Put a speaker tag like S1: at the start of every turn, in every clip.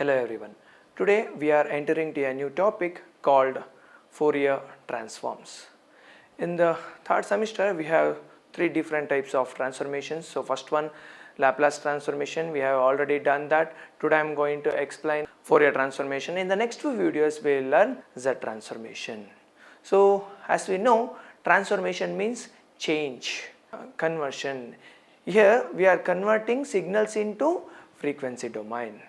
S1: Hello everyone. Today we are entering to a new topic called Fourier transforms. In the third semester we have three different types of transformations. So first one, Laplace transformation, we have already done that. Today I am going to explain Fourier transformation. In the next few videos we will learn Z transformation. So as we know, transformation means change, conversion. Here we are converting signals into frequency domain.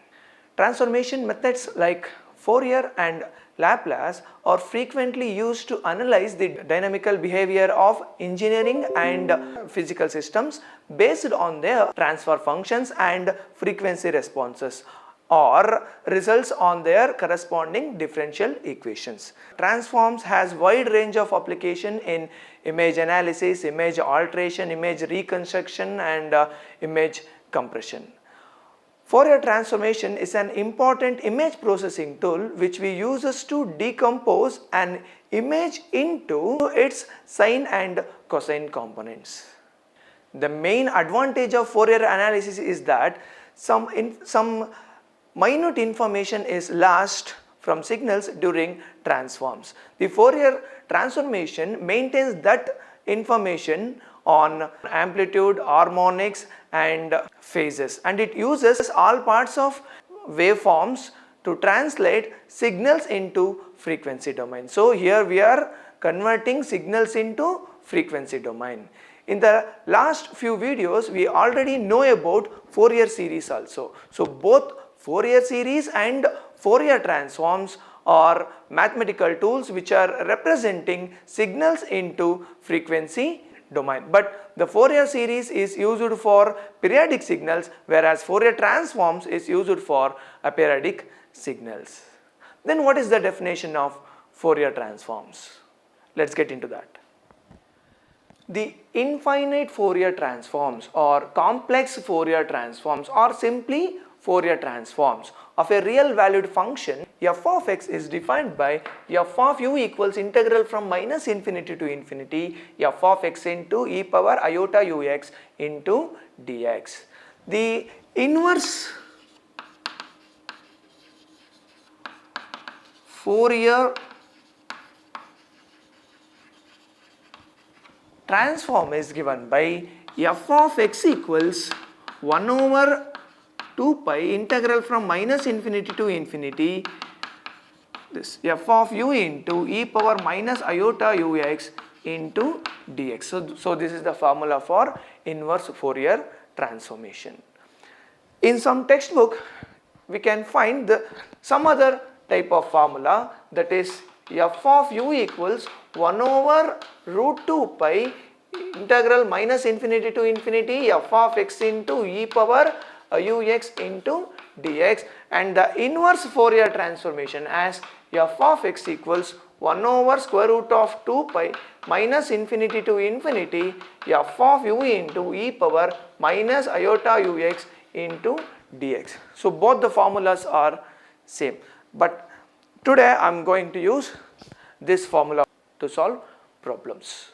S1: Transformation methods like Fourier and Laplace are frequently used to analyze the dynamical behavior of engineering and physical systems based on their transfer functions and frequency responses, or results on their corresponding differential equations. Transforms has wide range of application in image analysis, image alteration, image reconstruction and image compression. Fourier transformation is an important image processing tool which we use to decompose an image into its sine and cosine components. The main advantage of Fourier analysis is that some minute information is lost from signals during transforms. The Fourier transformation maintains that information on amplitude, harmonics and phases, and it uses all parts of waveforms to translate signals into frequency domain. So here we are converting signals into frequency domain. In the last few videos we already know about Fourier series also. So both Fourier series and Fourier transforms are mathematical tools which are representing signals into frequency domain, but the Fourier series is used for periodic signals, whereas Fourier transforms is used for aperiodic signals. Then what is the definition of Fourier transforms? Let's get into that. The infinite Fourier transforms or complex Fourier transforms or simply Fourier transforms of a real valued function f of x is defined by f of u equals integral from minus infinity to infinity f of x into e power iota ux into dx. The inverse Fourier transform is given by f of x equals 1 over 2 pi integral from minus infinity to infinity this f of u into e power minus iota ux into dx. So this is the formula for inverse Fourier transformation. In some textbook we can find some other type of formula, that is f of u equals 1 over root 2 pi integral minus infinity to infinity f of x into e power ux into dx, and the inverse Fourier transformation as f of x equals 1 over square root of 2 pi minus infinity to infinity f of u into e power minus iota ux into dx. So both the formulas are same, but today I am going to use this formula to solve problems.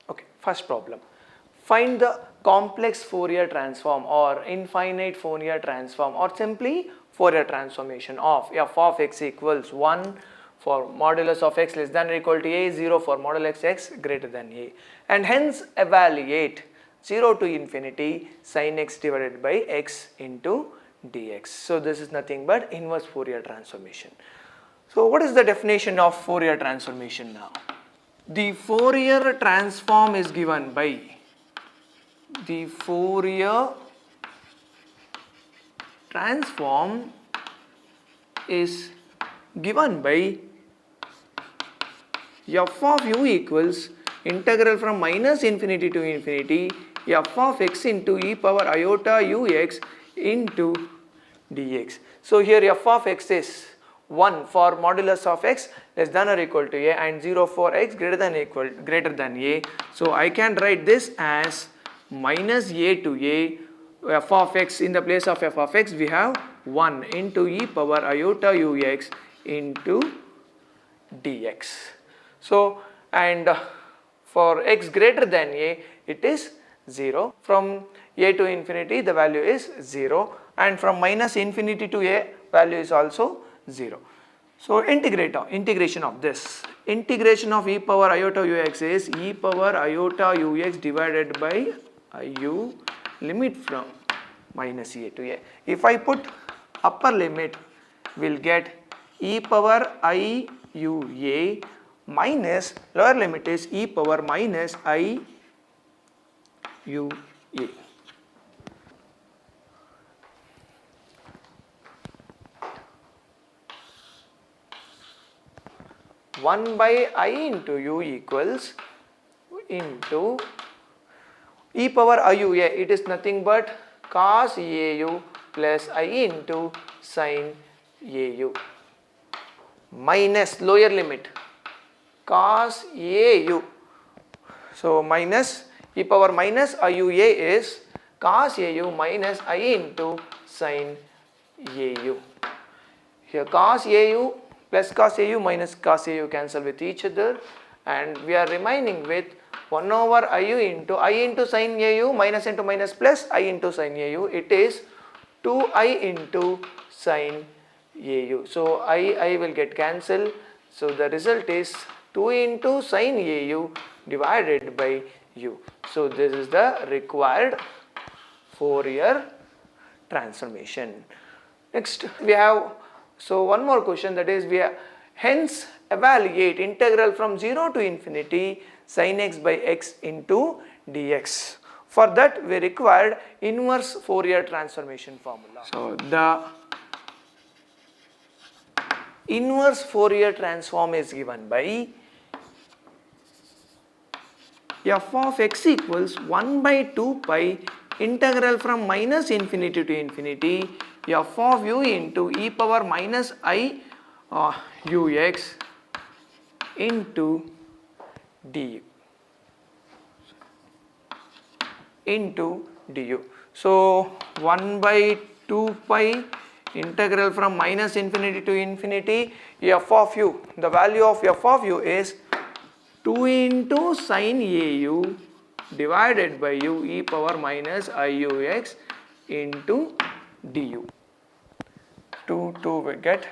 S1: Okay, first problem. Find the complex Fourier transform or infinite Fourier transform or simply Fourier transformation of f of x equals 1 for modulus of x less than or equal to a, 0 for modulus x greater than a, and hence evaluate 0 to infinity sin x divided by x into dx. So this is nothing but inverse Fourier transformation. So what is the definition of Fourier transformation now? The Fourier transform is given by the Fourier transform is given by f of u equals integral from minus infinity to infinity f of x into e power iota ux into dx. So here f of x is 1 for modulus of x less than or equal to a and 0 for x greater than a. So I can write this as minus a to a f of x. In the place of f of x we have 1 into e power iota ux into dx. So and for x greater than a it is 0. From a to infinity the value is 0, and from minus infinity to a value is also 0. So integration of this. Integration of e power iota ux is e power iota ux divided by iu limit from minus a to a. If I put upper limit, we'll get e power iua minus lower limit is e power minus iua. 1 by I into u equals into e power iua, it is nothing but cos au plus I into sin au minus lower limit cos au. So minus e power minus iua is cos au minus I into sin au. Here cos au plus cos au minus cos au cancel with each other, and we are remaining with 1 over iu into I into sin au minus into minus plus I into sin au. It is 2I into sin au. So I will get cancelled. So the result is 2 into sin au divided by u. So this is the required Fourier transformation. Next we have one more question, that is we hence evaluate integral from 0 to infinity sin x by x into dx. For that we required inverse Fourier transformation formula. So the inverse Fourier transform is given by f of x equals 1 by 2 pi integral from minus infinity to infinity f of u into e power minus I ux into du. So 1 by 2 pi integral from minus infinity to infinity f of u, the value of f of u is 2 into sin au divided by u e power minus iux into du. 2 will get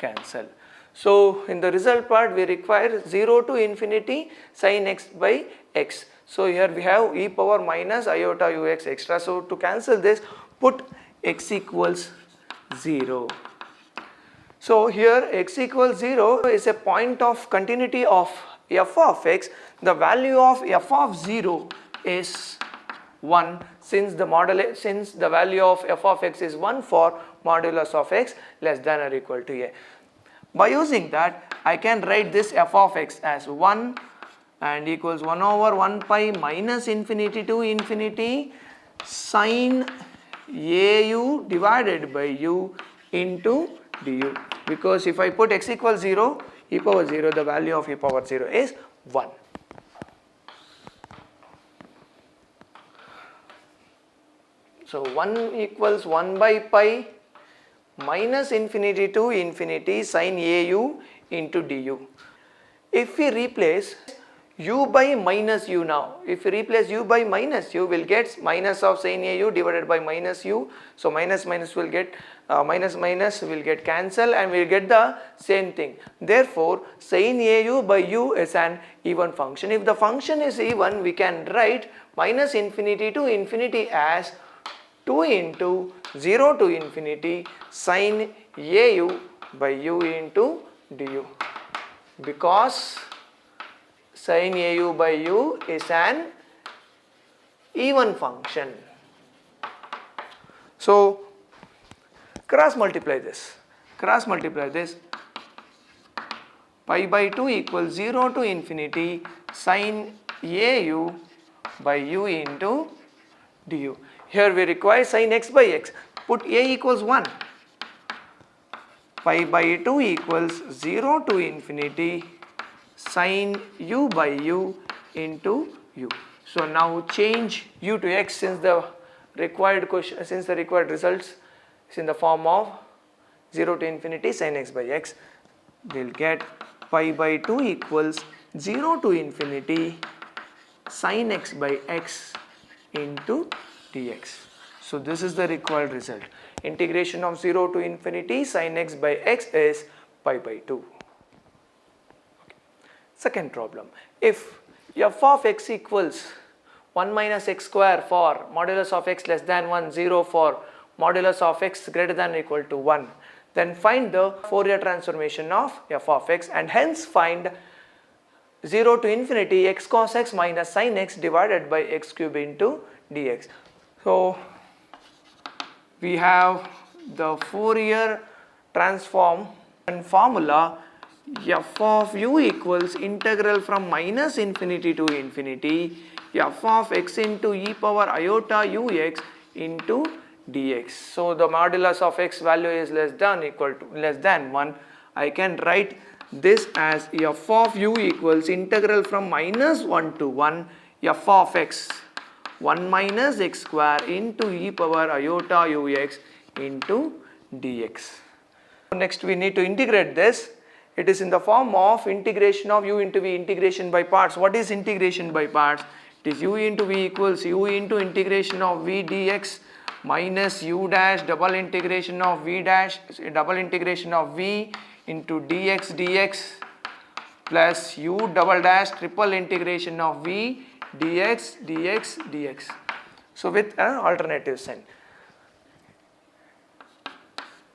S1: cancelled. So in the result part we require 0 to infinity sin x by x. So here we have e power minus iota ux extra. So to cancel this, put x equals 0. So here x equals 0 is a point of continuity of f of x. The value of f of 0 is 1 since the value of f of x is 1 for modulus of x less than or equal to a. By using that, I can write this f of x as 1 and equals 1 over 1 pi minus infinity to infinity sin au divided by u into du, because if I put x equals 0, e power 0, the value of e power 0 is 1. So 1 equals 1 by pi minus infinity to infinity sin au into du. If we replace u by minus u now, if we replace u by minus u, will get minus of sin au divided by minus u. So minus minus will get minus will get cancelled and we will get the same thing. Therefore sin au by u is an even function. If the function is even, we can write minus infinity to infinity as 2 into 0 to infinity sin au by u into du, because sin au by u is an even function. So cross multiply this, pi by 2 equals 0 to infinity sin au by u into du. Here we require sin x by x. Put a equals 1. Pi by 2 equals 0 to infinity sin u by u into u. So now change u to x, since the required results is in the form of 0 to infinity sin x by x. We will get pi by 2 equals 0 to infinity sin x by x into dx. So this is the required result. Integration of 0 to infinity sin x by x is pi by 2. Second problem, if f of x equals 1 minus x square for modulus of x less than 1, 0 for modulus of x greater than or equal to 1, then find the Fourier transformation of f of x, and hence find 0 to infinity x cos x minus sin x divided by x cube into dx. So we have the Fourier transform and formula f of u equals integral from minus infinity to infinity f of x into e power iota ux into dx. So the modulus of x value is less than equal to less than 1. I can write this as f of u equals integral from minus 1 to 1 f of x 1 minus x square into e power iota ux into dx. Next we need to integrate this. It is in the form of integration of u into v, integration by parts. What is integration by parts? It is u into v equals u into integration of v dx minus u dash double integration of v dash double integration of v into dx plus u double dash triple integration of v dx. So with an alternative sign.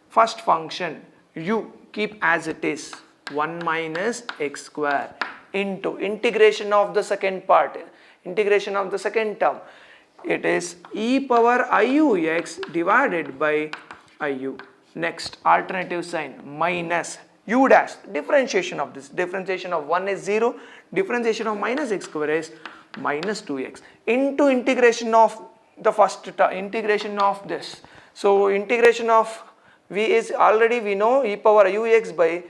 S1: First function u keep as it is 1 minus x square into integration of the second part, integration of the second term. It is e power iux divided by iu. Next alternative sign minus u dash, differentiation of this, differentiation of 1 is 0, differentiation of minus x square is minus 2x into integration of the first term, integration of this. So integration of v is already we know e power iux by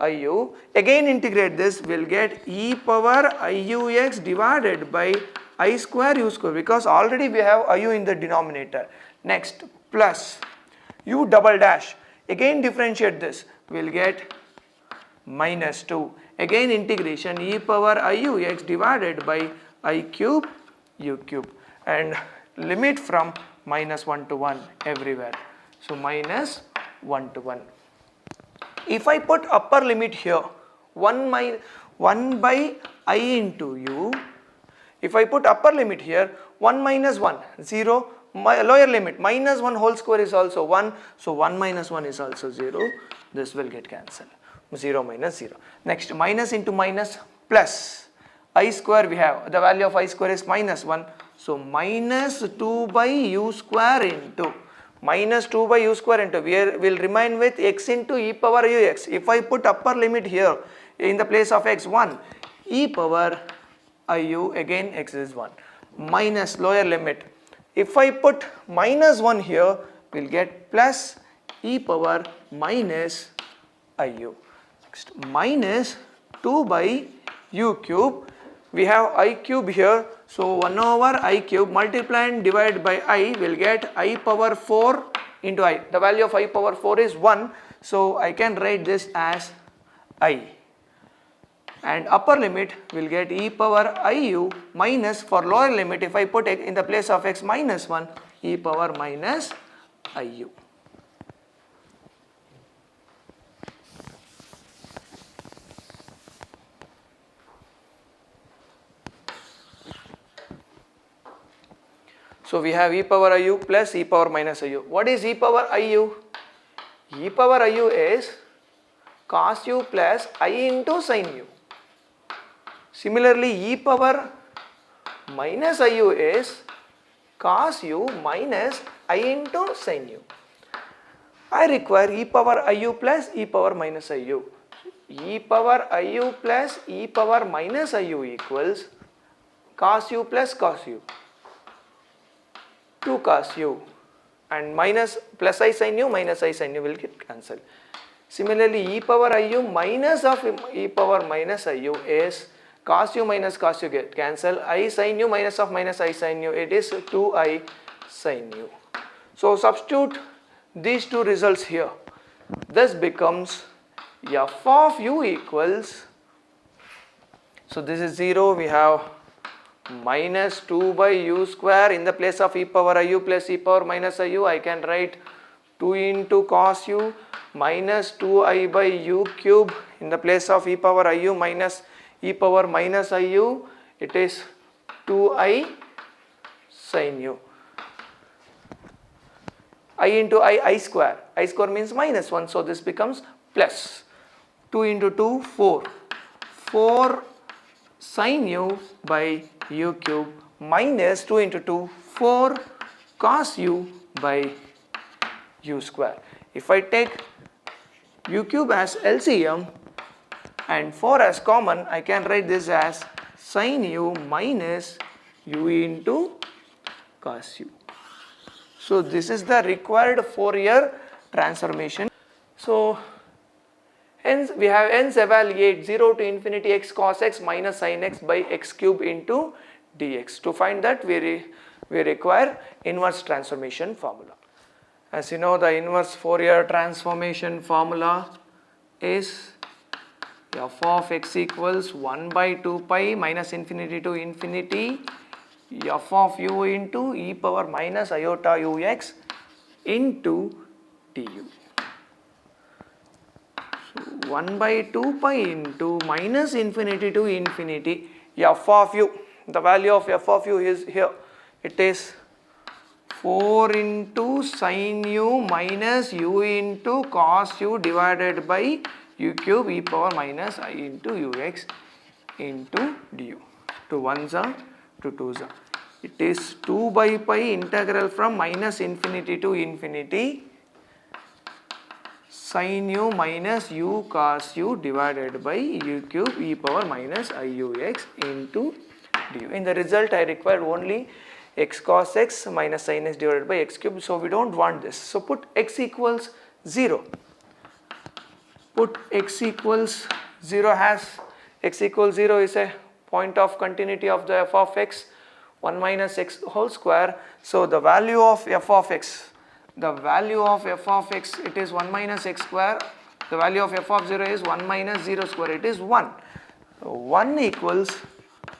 S1: iu. Again integrate this, will get e power iux divided by I square u square, because already we have iu in the denominator. Next plus u double dash, again differentiate this, will get minus 2. Again integration e power iux divided by I cube u cube, and limit from minus 1 to 1 everywhere. So minus 1 to 1. If I put upper limit here 1 by I into u, if I put upper limit here 1 minus 1 0, my lower limit minus 1 whole square is also 1, so 1 minus 1 is also 0, this will get cancelled, 0 minus 0. Next minus into minus plus I square, we have the value of I square is minus 1, so minus 2 by u square into minus 2 by u square into, we will remain with x into e power ux. If I put upper limit here in the place of x 1, e power iu, again x is 1, minus lower limit. If I put minus 1 here, we will get plus e power minus iu. Next minus 2 by u cube, we have I cube here, so 1 over I cube multiply and divide by I, will get I power 4 into I. The value of I power 4 is 1, so I can write this as I. And upper limit will get e power iu minus, for lower limit if I put it in the place of x minus 1, e power minus iu. So we have e power iu plus e power minus iu. What is e power iu? E power iu is cos u plus I into sin u. Similarly, e power minus iu is cos u minus I into sin u. I require e power iu plus e power minus iu. E power iu plus e power minus iu equals cos u plus cos u, 2 cos u, and minus plus I sin u minus I sin u will get cancelled. Similarly, e power iu minus of e power minus iu is cos u minus cos u get cancel, I sin u minus of minus I sin u, it is 2I sin u. So substitute these two results here. This becomes f of u equals, so this is 0, we have -2 by u square, in the place of e power iu plus e power minus iu I can write 2 into cos u minus 2i by u cube. In the place of e power iu minus e power minus iu, it is 2i sin u. I into I square. I square means minus 1, so this becomes plus. 2 into 2, 4. 4 sin u by u cube minus 2 into 2, 4 cos u by u square. If I take u cube as LCM and 4 as common, I can write this as sin u minus u into cos u. So this is the required Fourier transformation. So hence evaluate 0 to infinity x cos x minus sin x by x cube into dx. To find that we require inverse transformation formula. As you know, the inverse Fourier transformation formula is f of x equals 1 by 2 pi minus infinity to infinity f of u into e power minus iota ux into du. So 1 by 2 pi into minus infinity to infinity f of u. The value of f of u is here. It is 4 into sin u minus u into cos u divided by u cube e power minus I into ux into du. 2 ones are, 2 twos are. It is 2 by pi integral from minus infinity to infinity sin u minus u cos u divided by u cube e power minus iux into du. In the result, I require only x cos x minus sin x divided by x cube. So we don't want this. So put x equals 0. Put x equals 0 has x equals 0 is a point of continuity of the f of x 1 minus x whole square. So the value of f of x, it is 1 minus x square. The value of f of 0 is 1 minus 0 square, it is 1. So 1 equals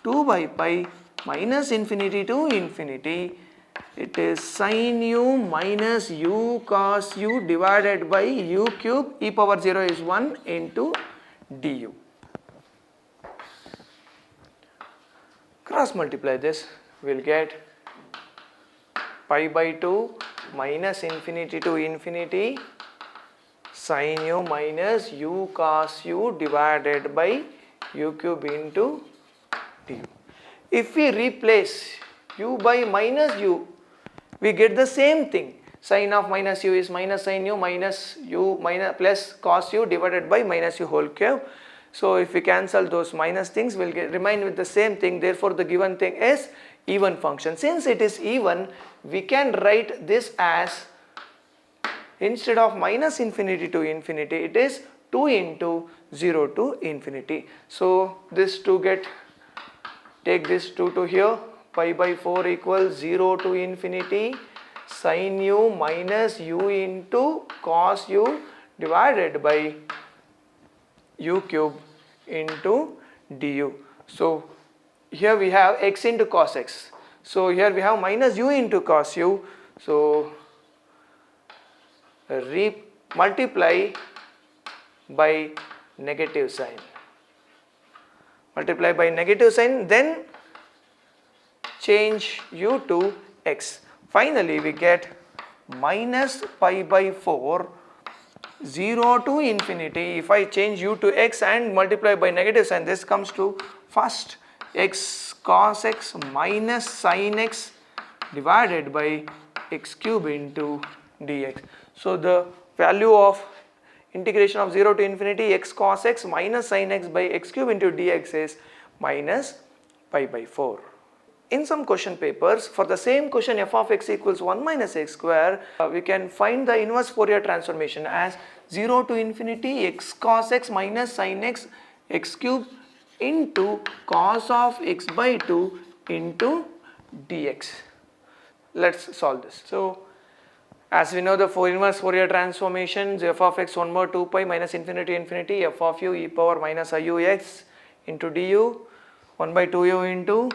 S1: 2 by pi minus infinity to infinity. It is sin u minus u cos u divided by u cube e power 0 is 1 into du. Cross multiply this, we will get pi by 2 minus infinity to infinity sin u minus u cos u divided by u cube into du. If we replace u by minus u, we get the same thing. Sin of minus u is minus sin u minus u minus plus cos u divided by minus u whole cube. So if we cancel those minus things, we will remain with the same thing. Therefore the given thing is even function. Since it is even, we can write this as, instead of minus infinity to infinity, it is 2 into 0 to infinity. So this 2 take this 2 to here, pi by 4 equals 0 to infinity sin u minus u into cos u divided by u cube into du. So here we have x into cos x. So here we have minus u into cos u. So multiply by negative sign. Multiply by negative sign, then change u to x. Finally we get minus pi by 4 0 to infinity. If I change u to x and multiply by negative sign, this comes to first x cos x minus sin x divided by x cube into dx. So the value of integration of 0 to infinity x cos x minus sin x by x cube into dx is minus pi by 4. In some question papers, for the same question f of x equals 1 minus x square, we can find the inverse Fourier transformation as 0 to infinity x cos x minus sin x x cube into cos of x by 2 into dx. Let's solve this. So as we know, the inverse Fourier transformation, f of x 1 more 2 pi minus infinity infinity f of u e power minus iux into du 1 by 2u into,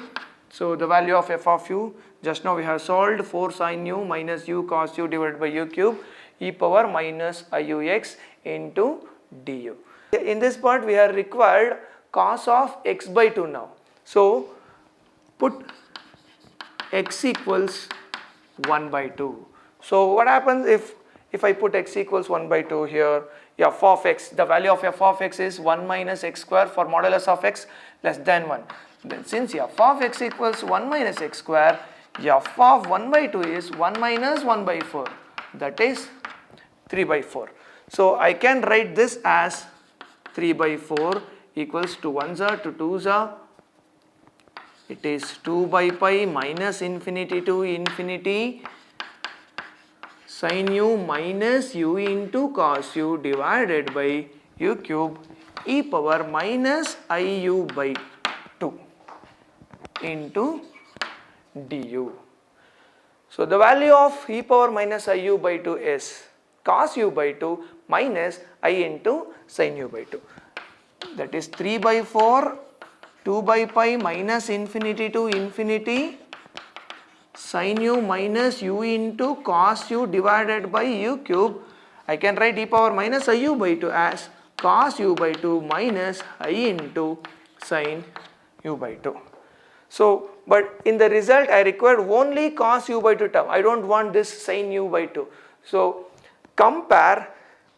S1: so the value of f of u, just now we have solved 4 sin u minus u cos u divided by u cube e power minus iux into du. In this part we are required cos of x by 2 now. So put x equals 1 by 2. So what happens if I put x equals 1 by 2 here, f of x, the value of f of x is 1 minus x square for modulus of x less than 1. Then since f of x equals 1 minus x square, f of 1 by 2 is 1 minus 1 by 4, that is 3 by 4. So I can write this as 3 by 4 equals to 1s are to 2s are, it is 2 by pi minus infinity to infinity sin u minus u into cos u divided by u cube e power minus iu by 2 into du. So the value of e power minus iu by 2 is cos u by 2 minus I into sin u by 2. That is 3 by 4, 2 by pi minus infinity to infinity sin u minus u into cos u divided by u cube. I can write e power minus iu by 2 as cos u by 2 minus I into sin u by 2. So, but in the result I require only cos u by 2 term. I don't want this sin u by 2. So compare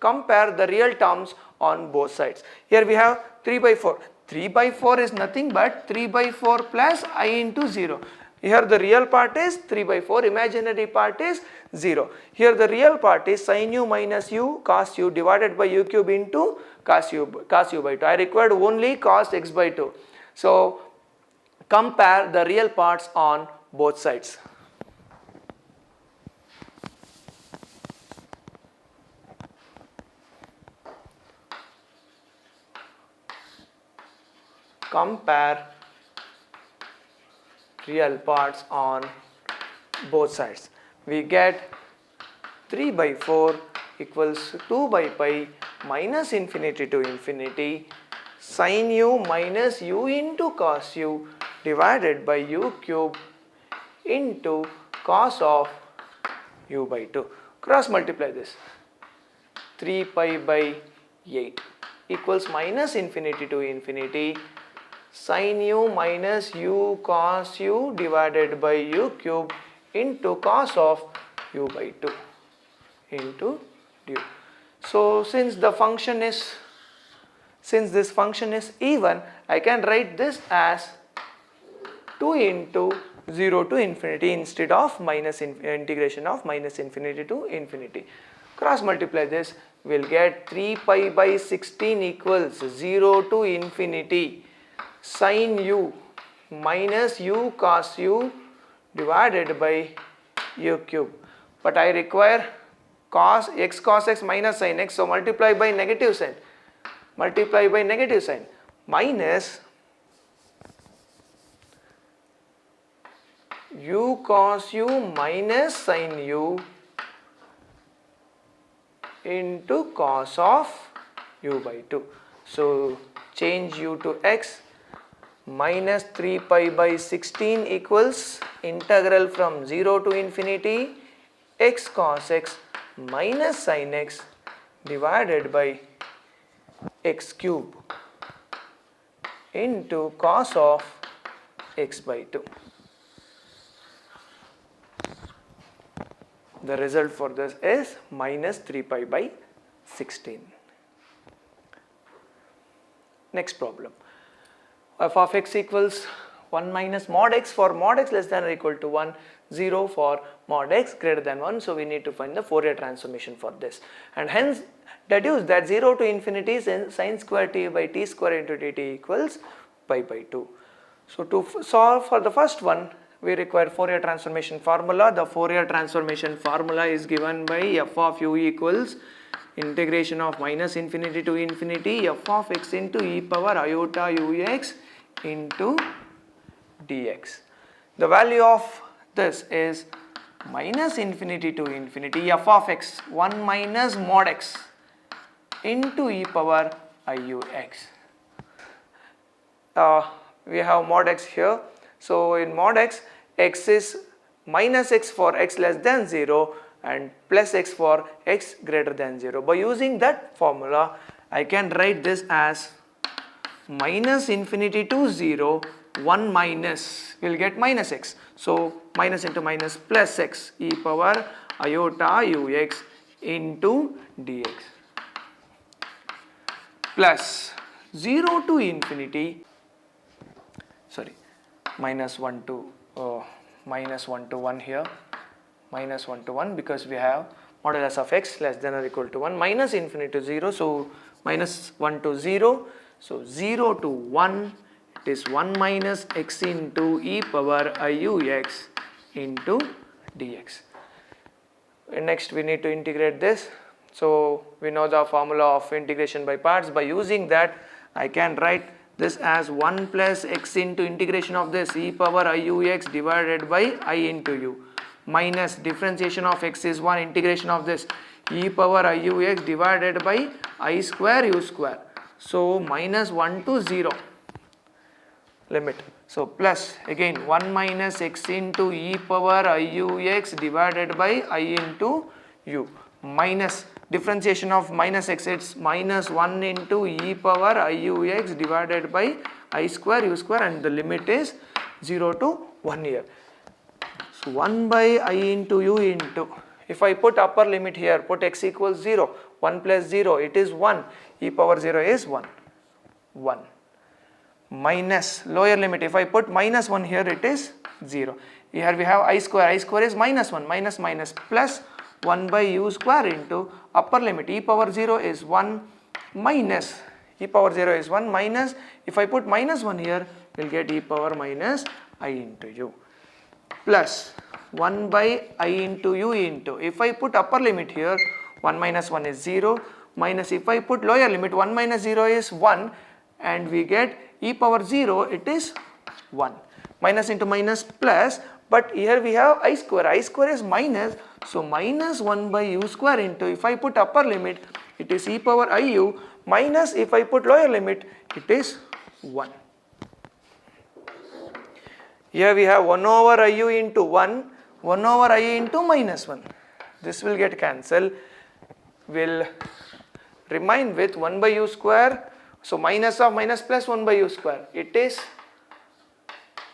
S1: the real terms on both sides. Here we have 3 by 4. 3 by 4 is nothing but 3 by 4 plus I into 0. Here the real part is 3 by 4, imaginary part is 0. Here the real part is sin u minus u cos u divided by u cube into cos u by 2. I required only cos x by 2. So compare the real parts on both sides. Compare real parts on both sides. We get 3 by 4 equals 2 by pi minus infinity to infinity sin u minus u into cos u divided by u cube into cos of u by 2. Cross multiply this. 3 pi by 8 equals minus infinity to infinity sin u minus u cos u divided by u cube into cos of u by 2 into du. So since this function is even, I can write this as 2 into 0 to infinity instead of integration of minus infinity to infinity. Cross multiply this, we will get 3 pi by 16 equals 0 to infinity sin u minus u cos u divided by u cube. But I require cos x minus sin x, so multiply by negative sign. Minus u cos u minus sin u into cos of u by 2. So change u to x. Minus 3 pi by 16 equals integral from 0 to infinity x cos x minus sin x divided by x cube into cos of x by 2. The result for this is minus 3 pi by 16. Next problem. F of x equals 1 minus mod x for mod x less than or equal to 1, 0 for mod x greater than 1. So we need to find the Fourier transformation for this, and hence deduce that 0 to infinity is sin square t by t square into dt equals pi by 2. So to solve for the first one, we require Fourier transformation formula. The Fourier transformation formula is given by f of u equals integration of minus infinity to infinity f of x into e power iota ux into dx. The value of this is minus infinity to infinity f of x 1 minus mod x into e power iux. We have mod x here. So in mod x, x is minus x for x less than 0 and plus x for x greater than 0. By using that formula, I can write this as minus infinity to 0, 1 minus, we will get minus x. So minus into minus plus x e power iota ux into dx plus 0 to infinity, sorry, minus 1 to 1 here, minus 1 to 1 because we have modulus of x less than or equal to 1, minus infinity to 0, so minus 1 to 0, so 0 to 1, it is 1 minus x into e power iux into dx. Next we need to integrate this. So we know the formula of integration by parts. By using that, I can write this as 1 plus x into integration of this e power iux divided by I into u minus differentiation of x is 1, integration of this e power iux divided by I square u square. So minus 1 to 0 limit. So plus again 1 minus x into e power iux divided by I into u minus differentiation of minus x, it's minus 1 into e power iux divided by I square u square, and the limit is 0 to 1 here. So 1 by I into u into, if I put upper limit here, put x equals 0, 1 plus 0, it is 1, e power 0 is 1, minus lower limit, if I put minus 1 here, it is 0. Here we have I square is minus 1, minus minus plus 1 by u square into upper limit e power 0 is 1 minus e power 0 is 1 minus, if I put minus 1 here, we will get e power minus I into u plus 1 by I into u into, if I put upper limit here, 1 minus 1 is 0 minus, if I put lower limit, 1 minus 0 is 1 and we get e power 0, it is 1, minus into minus plus, but here we have I square is minus, so minus 1 by u square into, if I put upper limit, it is e power iu minus, if I put lower limit, it is 1. Here we have 1 over iu into 1 over I into minus 1. This will get cancelled. Will remain with 1 by u square. So minus of minus plus 1 by u square. It is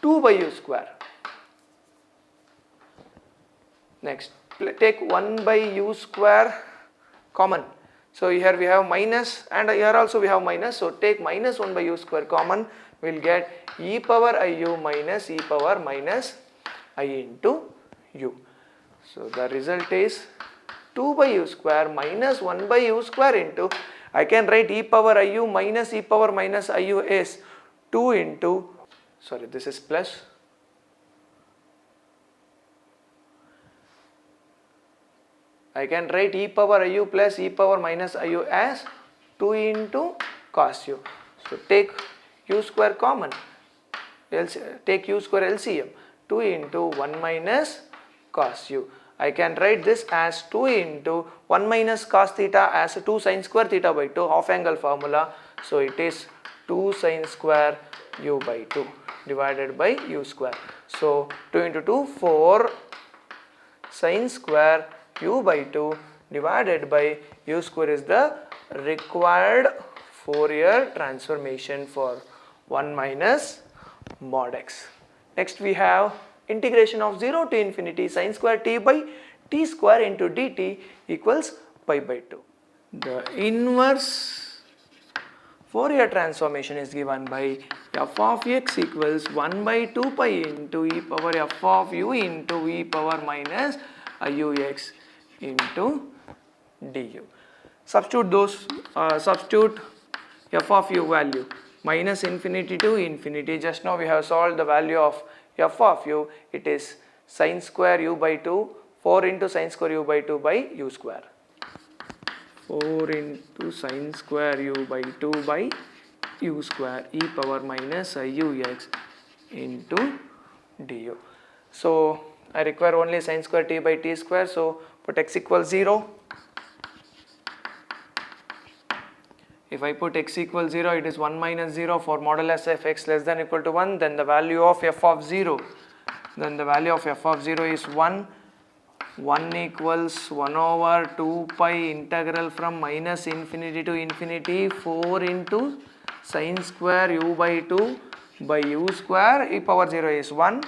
S1: 2 by u square. Next, take 1 by u square common. So here we have minus and here also we have minus. So take minus 1 by u square common. We will get e power iu minus e power minus I into u. So the result is 2 by u square minus 1 by u square into, I can write e power iu minus e power minus iu is 2 into, sorry, this is plus, I can write e power iu plus e power minus iu as 2 into cos u. So take u square common, take u square LCM, 2 into 1 minus cos u. I can write this as 2 into 1 minus cos theta as 2 sin square theta by 2, half angle formula. So it is 2 sin square u by 2 divided by u square. So 2 into 2, 4 sin square u by 2 divided by u square is the required Fourier transformation for 1 minus mod x. Next we have integration of 0 to infinity sin square t by t square into dt equals pi by 2. The inverse Fourier transformation is given by f of x equals 1 by 2 pi into e power f of u into e power minus iux into du. Substitute f of u value minus infinity to infinity. Just now we have solved the value of f of u. It is sin square u by 2, 4 into sin square u by 2 by u square. 4 into sin square u by 2 by u square e power minus iux into du. So I require only sin square t by t square. So put x equals 0. If I put x equals 0, it is 1 minus 0 for modulus f x less than or equal to 1. Then the value of f of 0. Then the value of f of 0 is 1 1 equals 1 over 2 pi integral from minus infinity to infinity 4 into sin square u by 2 by u square e power 0 is 1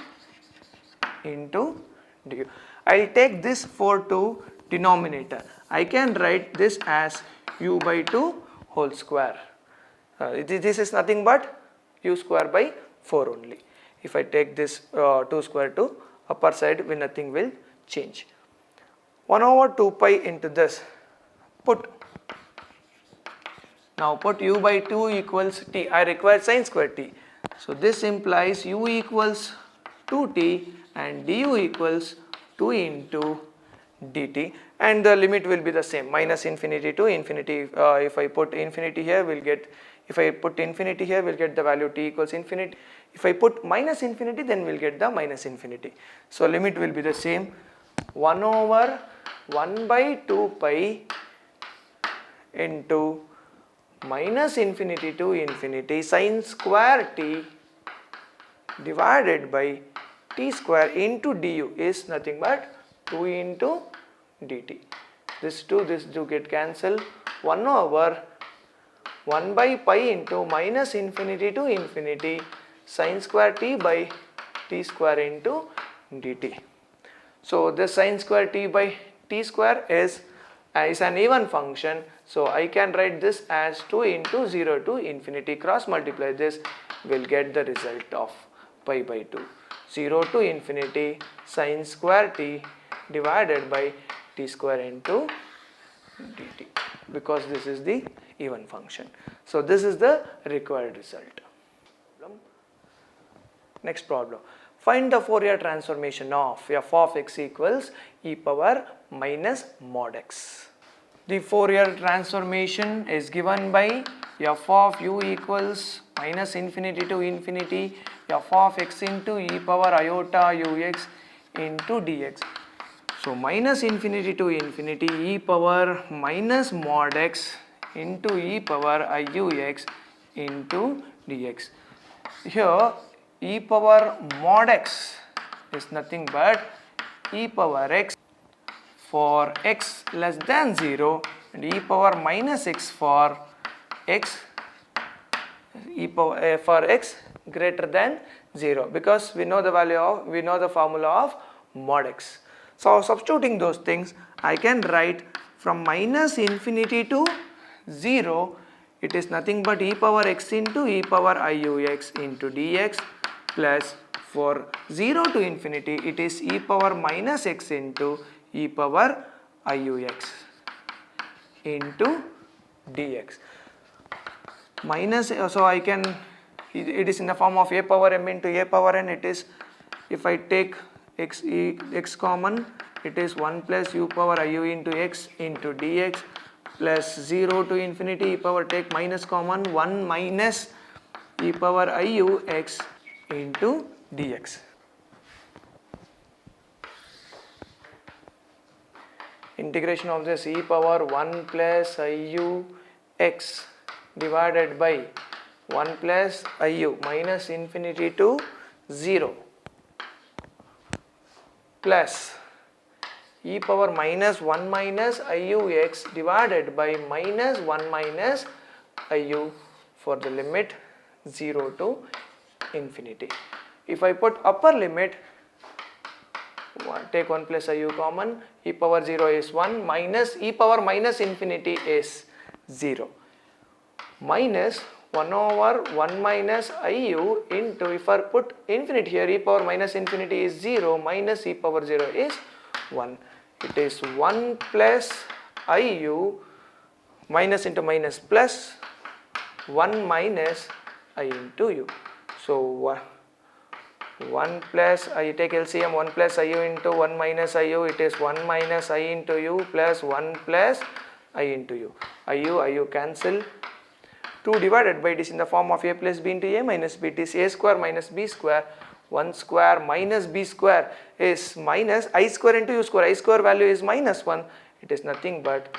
S1: into du. I will take this 4 to denominator. I can write this as u by 2 whole square. This is nothing but u square by 4 only. If I take this 2 square to upper side, nothing will change. 1 over 2 pi into this. Now put u by 2 equals t. I require sin square t. So this implies u equals 2t and du equals 2 into dt, and the limit will be the same, minus infinity to infinity. If I put infinity here, if I put infinity here, we'll get the value t equals infinity. If I put minus infinity, then we'll get the minus infinity. So limit will be the same, 1 over 1 by 2 pi into minus infinity to infinity sin square t divided by t square into du is nothing but 2 into dt. This 2 get cancelled. 1 over 1 by pi into minus infinity to infinity sin square t by t square into dt. So this sin square t by t square is an even function. So I can write this as 2 into 0 to infinity. Cross multiply this, will get the result of pi by 2. 0 to infinity sin square t divided by t square into dt, because this is the even function. So this is the required result. Next problem. Find the Fourier transformation of f of x equals e power minus mod x. The Fourier transformation is given by f of u equals minus infinity to infinity f of x into e power iota ux into dx. So minus infinity to infinity e power minus mod x into e power iux into dx. Here e power mod x is nothing but e power x for x less than 0 and e power minus x for x for x greater than 0, because we know the formula of mod x. So substituting those things, I can write from minus infinity to 0, it is nothing but e power x into e power iux into dx, plus for 0 to infinity it is e power minus x into e power iux into dx. Minus, so I can, it is in the form of a power m into a power n. It is, if I take x common, it is 1 plus u power iu into x into dx, plus 0 to infinity e power, take minus common, 1 minus e power iu x into dx. Integration of this e power 1 plus iu x divided by 1 plus iu minus infinity to 0 plus e power minus 1 minus iu x divided by minus 1 minus iu for the limit 0 to infinity. If I put upper limit, take 1 plus iu common, e power 0 is 1 minus e power minus infinity is 0 minus 1 over 1 minus iu into, if I put infinity here, e power minus infinity is 0 minus e power 0 is 1. It is 1 plus iu minus into minus plus 1 minus I into u. So 1 plus, I take LCM, 1 plus iu into 1 minus iu, it is 1 minus I into u plus 1 plus I into u. Iu cancel. 2 divided by, it is in the form of a plus b into a minus b, it is a square minus b square. 1 square minus b square is minus I square into u square. I square value is minus 1. It is nothing but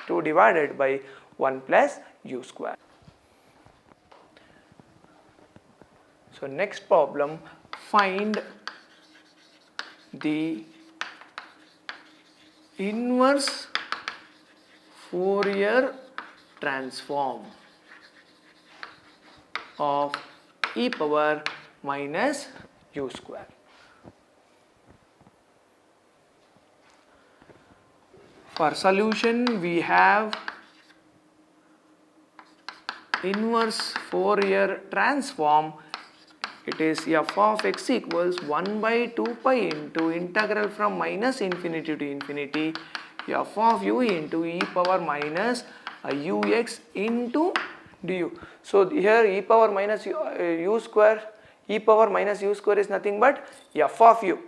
S1: 2 divided by 1 plus u square. So next problem, find the inverse Fourier transform of e power minus u square. For solution we have inverse Fourier transform. It is f of x equals 1 by 2 pi into integral from minus infinity to infinity f of u into e power minus ux into du. So here e power minus u square, e power minus u square is nothing but f of u.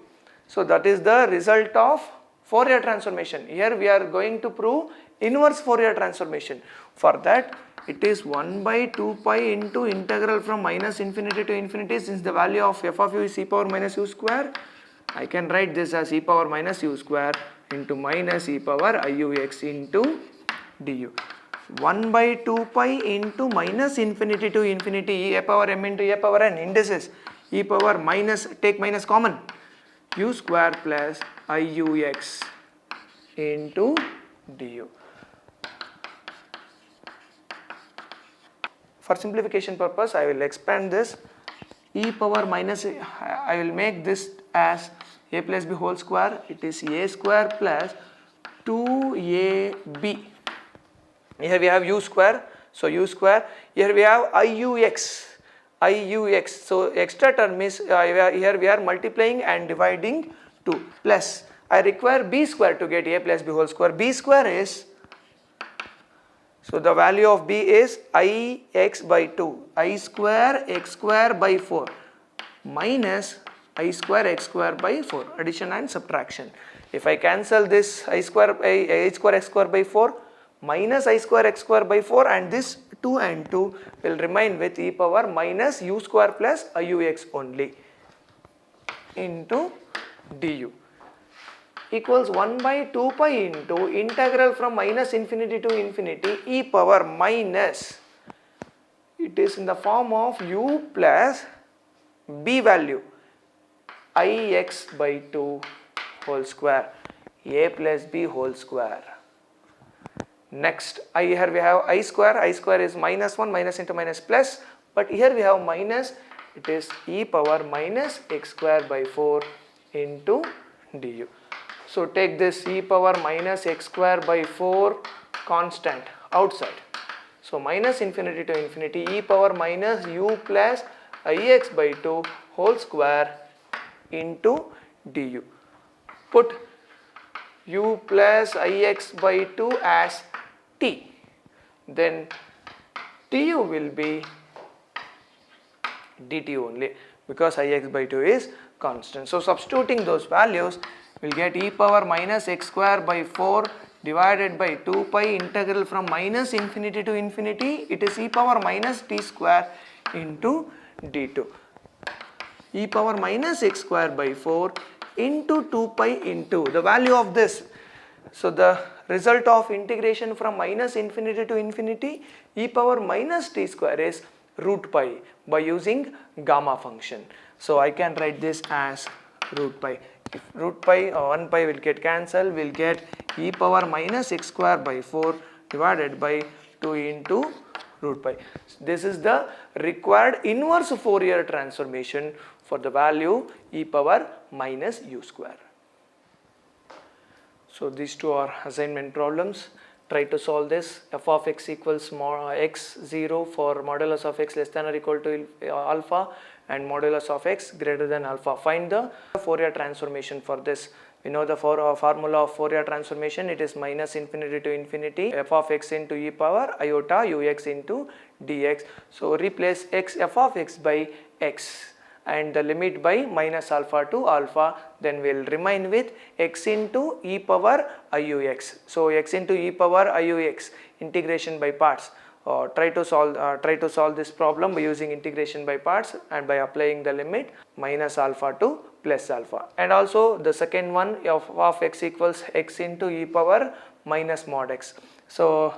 S1: So that is the result of Fourier transformation. Here we are going to prove inverse Fourier transformation. For that it is 1 by 2 pi into integral from minus infinity to infinity. Since the value of f of u is e power minus u square, I can write this as e power minus u square into minus e power iux into du. 1 by 2 pi into minus infinity to infinity e power m into e power n indices e power minus, take minus common, u square plus iux into du. For simplification purpose I will expand this e power minus, I will make this as a plus b whole square. It is a square plus 2ab. Here we have u square, so u square. Here we have iux. So extra term is here we are multiplying and dividing 2 plus I require b square to get a plus b whole square. B square is, so the value of b is ix by 2, I square x square by 4 minus I square x square by 4, addition and subtraction. If I cancel this I square x square by 4 minus I square x square by 4, and this 2 and 2 will remain with e power minus u square plus iux only into du equals 1 by 2 pi into integral from minus infinity to infinity e power minus, it is in the form of u plus b value ix by 2 whole square a plus b whole square. Next here we have I square is minus 1, minus into minus plus, but here we have minus, it is e power minus x square by 4 into du. So take this e power minus x square by 4 constant outside. So minus infinity to infinity e power minus u plus ix by 2 whole square into du. Put u plus ix by 2 as t, then du will be dt only because ix by 2 is constant. So substituting those values, we will get e power minus x square by 4 divided by 2 pi integral from minus infinity to infinity, it is e power minus t square into d2. E power minus x square by 4 into 2 pi into the value of this. So the result of integration from minus infinity to infinity e power minus t square is root pi by using gamma function. So I can write this as root pi. If root pi or 1 pi will get cancelled, we will get e power minus x square by 4 divided by 2 into root pi. This is the required inverse Fourier transformation for the value e power minus u square. So these two are assignment problems. Try to solve this. F of x equals x0 for modulus of x less than or equal to alpha and modulus of x greater than alpha. Find the Fourier transformation for this. We know the formula of Fourier transformation. It is minus infinity to infinity f of x into e power iota ux into dx. So replace x f of x by x and the limit by minus alpha to alpha, then we will remain with x into e power iux. So x into e power iux, integration by parts. Try to solve this problem by using integration by parts and by applying the limit minus alpha to plus alpha. And also the second one, f of x equals x into e power minus mod x. So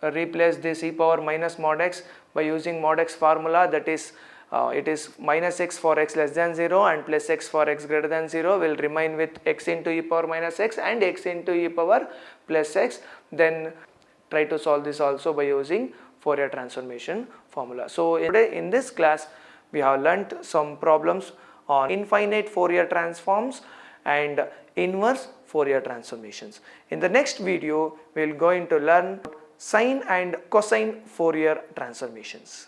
S1: replace this e power minus mod x by using mod x formula, that is it is minus x for x less than 0 and plus x for x greater than 0 will remain with x into e power minus x and x into e power plus x. Then try to solve this also by using Fourier transformation formula. So today in this class we have learnt some problems on infinite Fourier transforms and inverse Fourier transformations. In the next video we will going to learn sine and cosine Fourier transformations.